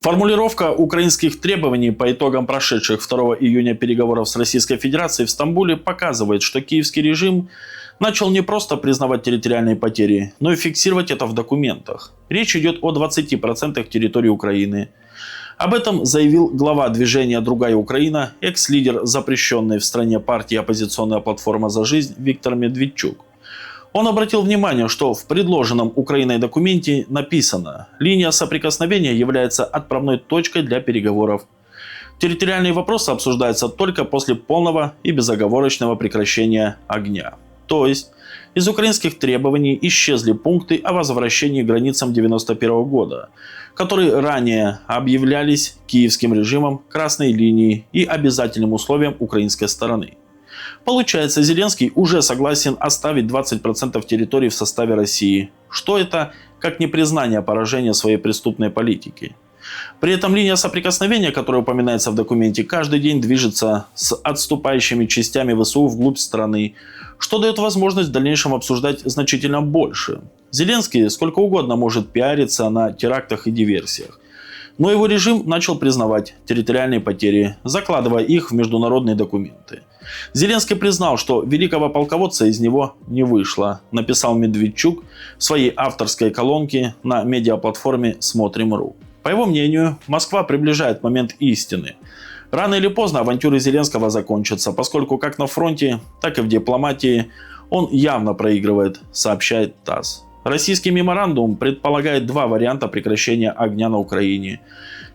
Формулировка украинских требований по итогам прошедших 2 июня переговоров с Российской Федерацией в Стамбуле показывает, что киевский режим начал не просто признавать территориальные потери, но и фиксировать это в документах. Речь идет о 20% территории Украины. Об этом заявил глава движения «Другая Украина», экс-лидер запрещенной в стране партии «Оппозиционная платформа за жизнь» Виктор Медведчук. Он обратил внимание, что в предложенном Украиной документе написано: линия соприкосновения является отправной точкой для переговоров. Территориальные вопросы обсуждаются только после полного и безоговорочного прекращения огня. То есть из украинских требований исчезли пункты о возвращении к границам 1991 года, которые ранее объявлялись киевским режимом красной линией и обязательным условием украинской стороны. Получается, Зеленский уже согласен оставить 20% территории в составе России. Что это, как не признание поражения своей преступной политики? При этом линия соприкосновения, которая упоминается в документе, каждый день движется с отступающими частями ВСУ вглубь страны, что дает возможность в дальнейшем обсуждать значительно больше. Зеленский сколько угодно может пиариться на терактах и диверсиях. Но его режим начал признавать территориальные потери, закладывая их в международные документы. Зеленский признал, что великого полководца из него не вышло, написал Медведчук в своей авторской колонке на медиаплатформе «Смотрим.ру». По его мнению, Москва приближает момент истины. Рано или поздно авантюры Зеленского закончатся, поскольку как на фронте, так и в дипломатии он явно проигрывает, сообщает ТАСС. Российский меморандум предполагает два варианта прекращения огня на Украине.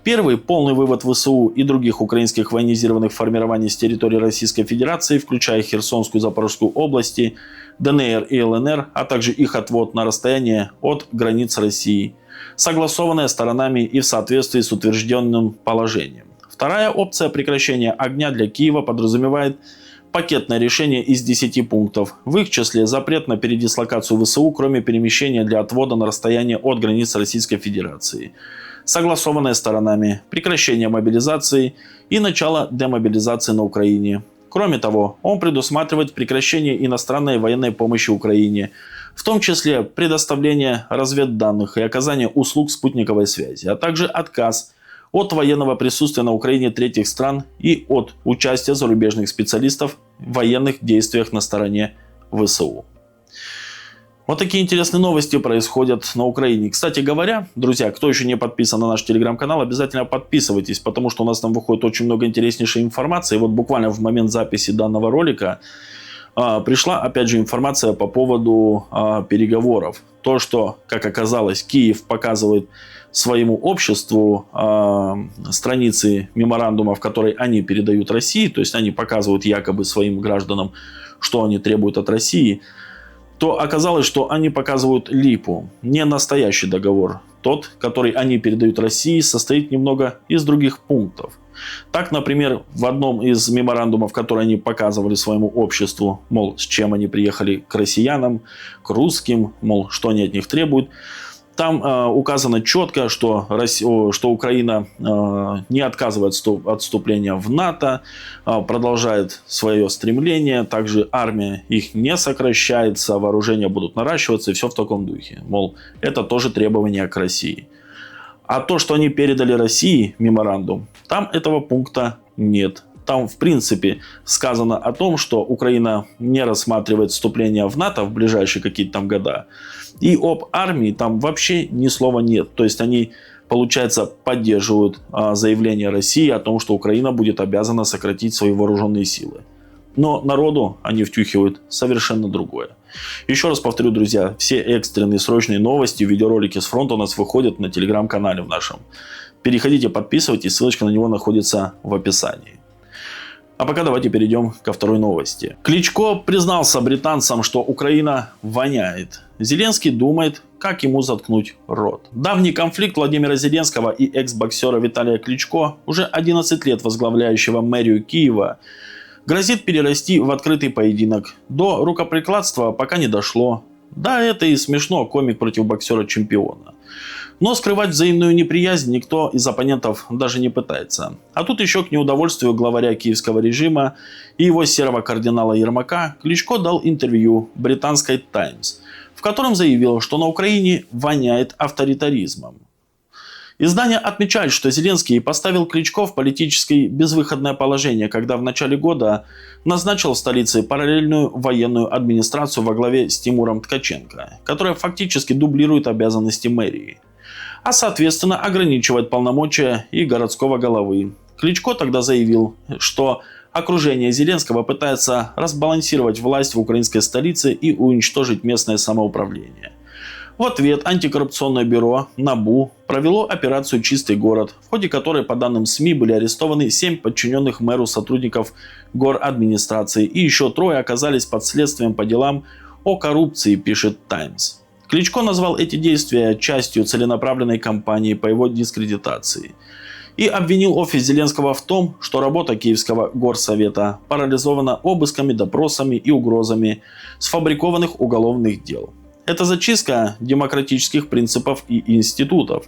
Первый – полный вывод ВСУ и других украинских военизированных формирований с территории Российской Федерации, включая Херсонскую и Запорожскую области, ДНР и ЛНР, а также их отвод на расстояние от границ России, согласованная сторонами и в соответствии с утвержденным положением. Вторая опция прекращения огня для Киева подразумевает пакетное решение из 10 пунктов, в их числе запрет на передислокацию ВСУ, кроме перемещения для отвода на расстояние от границ Российской Федерации, согласованное сторонами, прекращение мобилизации и начало демобилизации на Украине. Кроме того, он предусматривает прекращение иностранной военной помощи Украине, в том числе предоставление разведданных и оказание услуг спутниковой связи, а также отказ от военного присутствия на Украине третьих стран и от участия зарубежных специалистов в военных действиях на стороне ВСУ. Вот такие интересные новости происходят на Украине. Кстати говоря, друзья, кто еще не подписан на наш телеграм-канал, обязательно подписывайтесь, потому что у нас там выходит очень много интереснейшей информации. И вот буквально в момент записи данного ролика пришла опять же информация по поводу переговоров. То, что, как оказалось, Киев показывает своему обществу страницы меморандума, в которой они передают России, то есть они показывают якобы своим гражданам, что они требуют от России, то оказалось, что они показывают липу, не настоящий договор. Тот, который они передают России, состоит немного из других пунктов. Так, например, в одном из меморандумов, который они показывали своему обществу, мол, с чем они приехали к россиянам, к русским, мол, что они от них требуют, там указано четко, что Украина не отказывается от вступления в НАТО, продолжает свое стремление, также армия их не сокращается, вооружения будут наращиваться и все в таком духе. Мол, это тоже требование к России. А то, что они передали России меморандум, там этого пункта нет. Там, в принципе, сказано о том, что Украина не рассматривает вступление в НАТО в ближайшие какие-то там года. И об армии там вообще ни слова нет. То есть они, получается, поддерживают заявление России о том, что Украина будет обязана сократить свои вооруженные силы. Но народу они втюхивают совершенно другое. Еще раз повторю, друзья, все экстренные срочные новости, видеоролики с фронта у нас выходят на телеграм-канале в нашем. Переходите, подписывайтесь, ссылочка на него находится в описании. А пока давайте перейдем ко второй новости. Кличко признался британцам, что Украина воняет. Зеленский думает, как ему заткнуть рот. Давний конфликт Владимира Зеленского и экс-боксера Виталия Кличко, уже 11 лет возглавляющего мэрию Киева, грозит перерасти в открытый поединок. До рукоприкладства пока не дошло. Да, это и смешно, комик против боксера-чемпиона. Но скрывать взаимную неприязнь никто из оппонентов даже не пытается. А тут еще к неудовольствию главаря киевского режима и его серого кардинала Ермака Кличко дал интервью британской «Таймс», в котором заявил, что на Украине воняет авторитаризмом. Издание отмечает, что Зеленский поставил Кличко в политически безвыходное положение, когда в начале года назначил в столице параллельную военную администрацию во главе с Тимуром Ткаченко, которая фактически дублирует обязанности мэрии, а соответственно ограничивает полномочия и городского головы. Кличко тогда заявил, что окружение Зеленского пытается разбалансировать власть в украинской столице и уничтожить местное самоуправление. В ответ антикоррупционное бюро НАБУ провело операцию «Чистый город», в ходе которой, по данным СМИ, были арестованы 7 подчиненных мэру сотрудников горадминистрации и еще 3 оказались под следствием по делам о коррупции, пишет «Таймс». Кличко назвал эти действия частью целенаправленной кампании по его дискредитации и обвинил офис Зеленского в том, что работа Киевского горсовета парализована обысками, допросами и угрозами сфабрикованных уголовных дел. Это зачистка демократических принципов и институтов.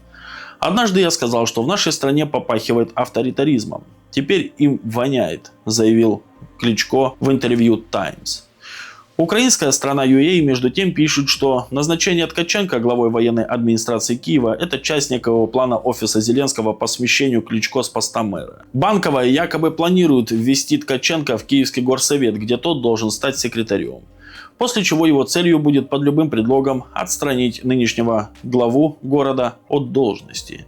Однажды я сказал, что в нашей стране попахивает авторитаризмом. Теперь им воняет, заявил Кличко в интервью «Таймс». Украинская страна UA между тем пишет, что назначение Ткаченко главой военной администрации Киева – это часть некого плана офиса Зеленского по смещению Кличко с поста мэра. Банковая якобы планирует ввести Ткаченко в Киевский горсовет, где тот должен стать секретарем. После чего его целью будет под любым предлогом отстранить нынешнего главу города от должности.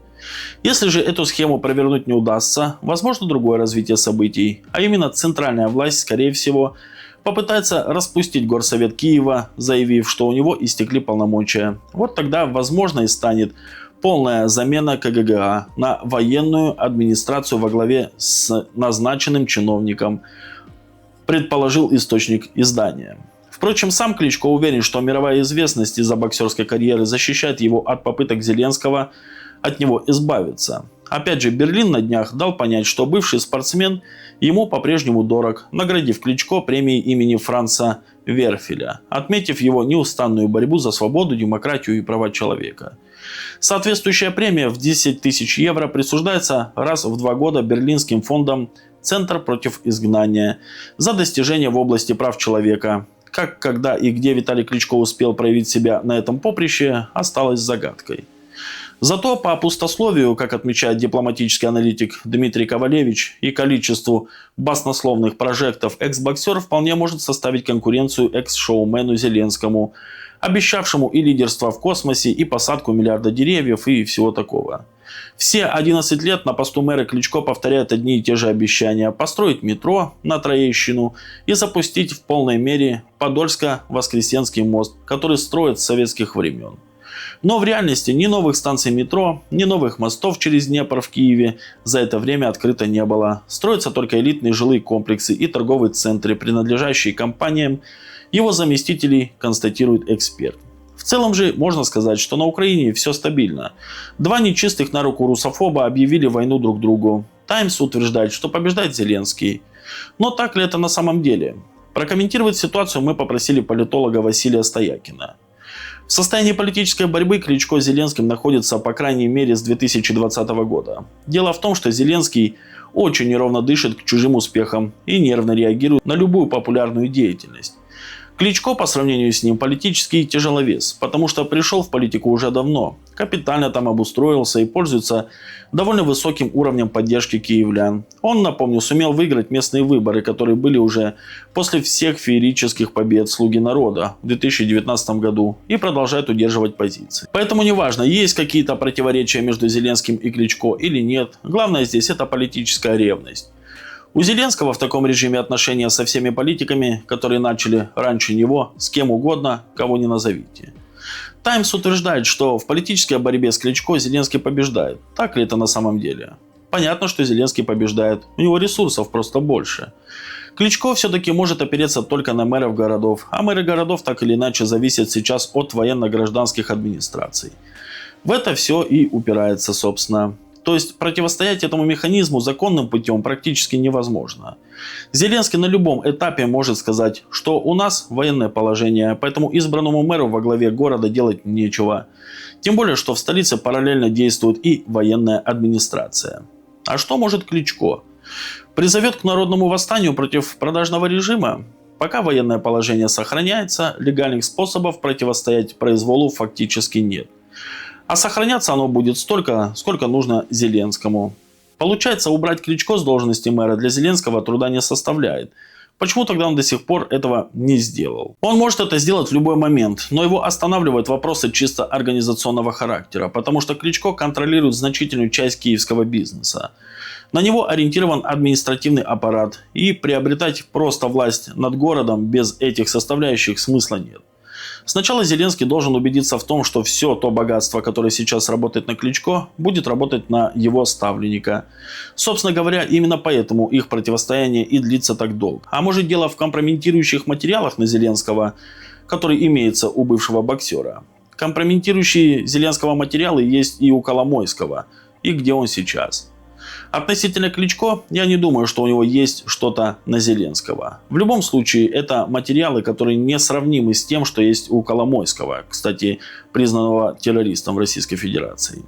Если же эту схему провернуть не удастся, возможно другое развитие событий, а именно центральная власть, скорее всего, попытается распустить горсовет Киева, заявив, что у него истекли полномочия. Вот тогда, возможно, и станет полная замена КГГА на военную администрацию во главе с назначенным чиновником, предположил источник издания. Впрочем, сам Кличко уверен, что мировая известность из-за боксерской карьеры защищает его от попыток Зеленского от него избавиться. Опять же, Берлин на днях дал понять, что бывший спортсмен ему по-прежнему дорог, наградив Кличко премией имени Франца Верфеля, отметив его неустанную борьбу за свободу, демократию и права человека. Соответствующая премия в 10 тысяч евро присуждается раз в 2 года берлинским фондом «Центр против изгнания» за достижения в области прав человека. Как, когда и где Виталий Кличко успел проявить себя на этом поприще, осталось загадкой. Зато по пустословию, как отмечает дипломатический аналитик Дмитрий Ковалевич, и количеству баснословных прожектов экс-боксер вполне может составить конкуренцию экс-шоумену Зеленскому, обещавшему и лидерство в космосе, и посадку миллиарда деревьев, и всего такого. Все 11 лет на посту мэра Кличко повторяет одни и те же обещания: построить метро на Троещину и запустить в полной мере Подольско-Воскресенский мост, который строят с советских времен. Но в реальности ни новых станций метро, ни новых мостов через Днепр в Киеве за это время открыто не было. Строятся только элитные жилые комплексы и торговые центры, принадлежащие компаниям его заместителей, констатирует эксперт. В целом же можно сказать, что на Украине все стабильно. 2 нечистых на руку русофоба объявили войну друг другу. «Таймс» утверждает, что побеждает Зеленский. Но так ли это на самом деле? Прокомментировать ситуацию мы попросили политолога Василия Стоякина. В состоянии политической борьбы Кличко с Зеленским находится по крайней мере с 2020 года. Дело в том, что Зеленский очень неровно дышит к чужим успехам и нервно реагирует на любую популярную деятельность. Кличко по сравнению с ним политический тяжеловес, потому что пришел в политику уже давно, капитально там обустроился и пользуется довольно высоким уровнем поддержки киевлян. Он, напомню, сумел выиграть местные выборы, которые были уже после всех феерических побед «Слуги народа» в 2019 году, и продолжает удерживать позиции. Поэтому неважно, есть какие-то противоречия между Зеленским и Кличко или нет, главное здесь это политическая ревность. У Зеленского в таком режиме отношения со всеми политиками, которые начали раньше него, с кем угодно, кого не назовите. «Таймс» утверждает, что в политической борьбе с Кличко Зеленский побеждает. Так ли это на самом деле? Понятно, что Зеленский побеждает, у него ресурсов просто больше. Кличко все-таки может опереться только на мэров городов, а мэры городов так или иначе зависят сейчас от военно-гражданских администраций. В это все и упирается, собственно. То есть противостоять этому механизму законным путем практически невозможно. Зеленский на любом этапе может сказать, что у нас военное положение, поэтому избранному мэру во главе города делать нечего. Тем более, что в столице параллельно действует и военная администрация. А что может Кличко? Призовет к народному восстанию против продажного режима? Пока военное положение сохраняется, легальных способов противостоять произволу фактически нет. А сохраняться оно будет столько, сколько нужно Зеленскому. Получается, убрать Кличко с должности мэра для Зеленского труда не составляет. Почему тогда он до сих пор этого не сделал? Он может это сделать в любой момент, но его останавливают вопросы чисто организационного характера, потому что Кличко контролирует значительную часть киевского бизнеса. На него ориентирован административный аппарат, и приобретать просто власть над городом без этих составляющих смысла нет. Сначала Зеленский должен убедиться в том, что все то богатство, которое сейчас работает на Кличко, будет работать на его ставленника. Собственно говоря, именно поэтому их противостояние и длится так долго. А может, дело в компрометирующих материалах на Зеленского, которые имеются у бывшего боксера. Компрометирующие Зеленского материалы есть и у Коломойского, и где он сейчас. Относительно Кличко, я не думаю, что у него есть что-то на Зеленского. В любом случае, это материалы, которые несравнимы с тем, что есть у Коломойского, кстати, признанного террористом в Российской Федерации.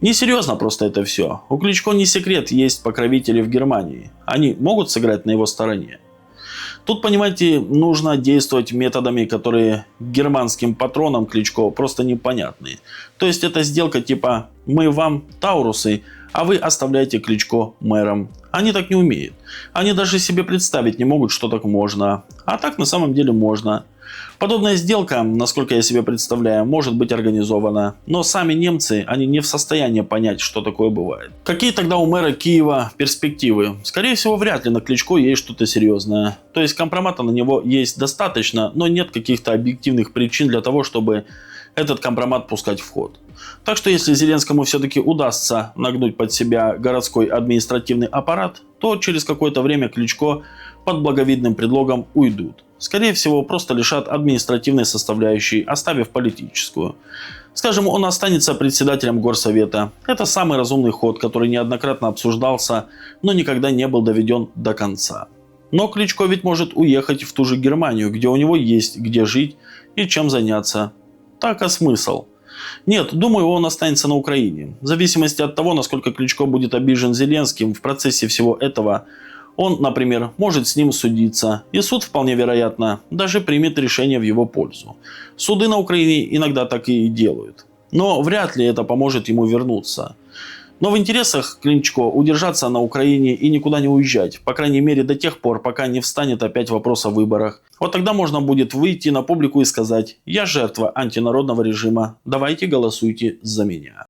Несерьезно просто это все. У Кличко не секрет, есть покровители в Германии. Они могут сыграть на его стороне. Тут, понимаете, нужно действовать методами, которые германским патронам Кличко просто непонятны. То есть это сделка типа «мы вам, таурусы, а вы оставляете Кличко мэром». Они так не умеют. Они даже себе представить не могут, что так можно. А так на самом деле можно. Подобная сделка, насколько я себе представляю, может быть организована. Но сами немцы, они не в состоянии понять, что такое бывает. Какие тогда у мэра Киева перспективы? Скорее всего, вряд ли на Кличко есть что-то серьезное. То есть компромата на него есть достаточно, но нет каких-то объективных причин для того, чтобы этот компромат пускать в ход. Так что если Зеленскому все-таки удастся нагнуть под себя городской административный аппарат, то через какое-то время Кличко под благовидным предлогом уйдут. Скорее всего, просто лишат административной составляющей, оставив политическую. Скажем, он останется председателем горсовета. Это самый разумный ход, который неоднократно обсуждался, но никогда не был доведен до конца. Но Кличко ведь может уехать в ту же Германию, где у него есть где жить и чем заняться. Так, а смысл? Нет, думаю, он останется на Украине. В зависимости от того, насколько Кличко будет обижен Зеленским в процессе всего этого, он, например, может с ним судиться. И суд, вполне вероятно, даже примет решение в его пользу. Суды на Украине иногда так и делают. Но вряд ли это поможет ему вернуться. Но в интересах Кличко удержаться на Украине и никуда не уезжать. По крайней мере до тех пор, пока не встанет опять вопрос о выборах. Вот тогда можно будет выйти на публику и сказать: «Я жертва антинародного режима. Давайте голосуйте за меня».